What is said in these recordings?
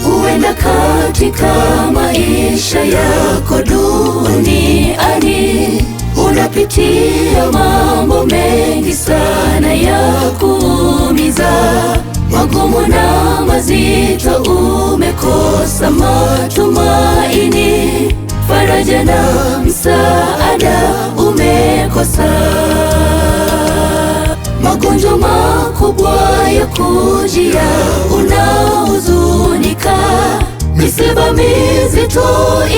Huenda katika maisha yako duniani unapitia mambo mengi sana ya kuumiza, magumu na mazito, umekosa matumaini, faraja na msaada umekosa, magonjwa makubwa ya kujia, unahuzunika, misiba mizito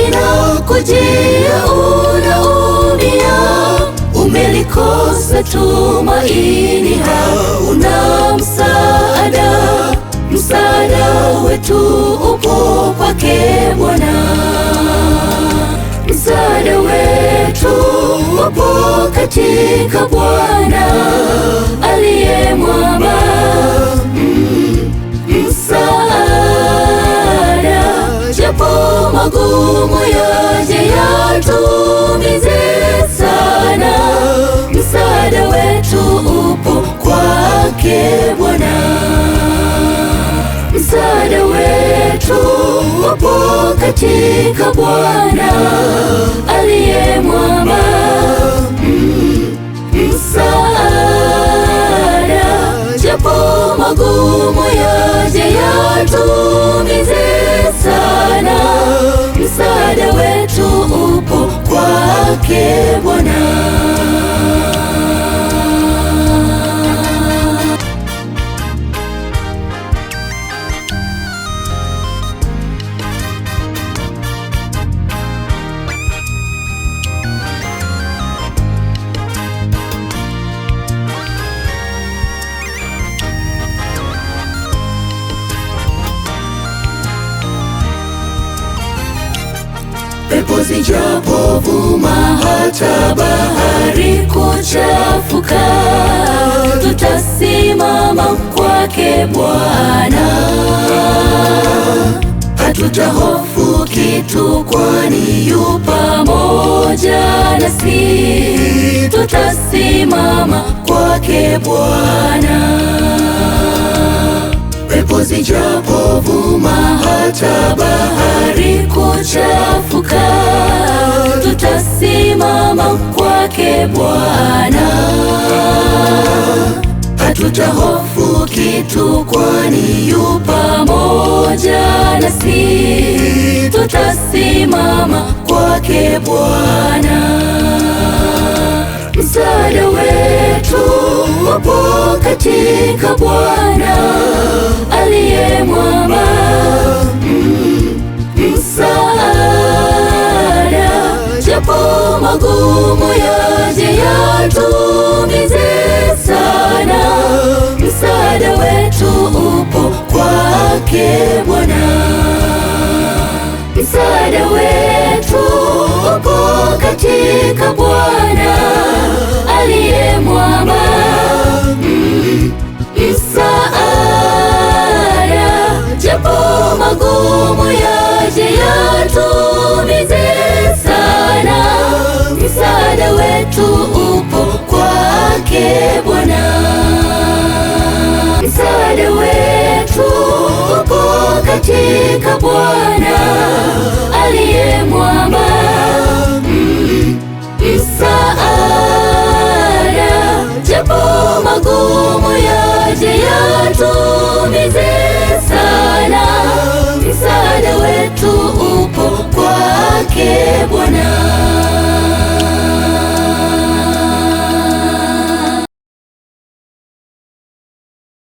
inakujia, unaumia, umelikosa tumaini, hauna msaada. Msaada wetu upo kwake Bwana, msaada wetu upo katika Bwana aliye mwamba. Msaada japo magumu yaje yatuumize sana, msaada wetu upo kwake Bwana, msaada wetu upo katika Bwana aliye mwamba. Msaada japo magumu yaje yatuumize sana, msaada wetu upo kwake Bwana. Pepo zijapovuma hata bahari kuchafuka, tutasimama kwake Bwana, hatutahofu kitu, kwani yu pamoja nasi, tutasimama kwake Bwana. Pepo zijapovuma hata bahari kuchafuka, tutasimama kwake Bwana, hatutahofu kitu, kwani yu pamoja nasi, tutasimama kwake Bwana. Msaada wetu upo katika Bwana aliye mwamba. Msaada japo magumu yaje yatuumize sana, msaada wetu upo kwake Bwana, msaada wetu upo katika Bwana aliye mwamba. Msaada japo magumu yaje yatuumize sana, msaada wetu upo kwake Bwana, msaada wetu upo katika Bwana aliye mwamba. Msaada japo magumu yaje yatuumize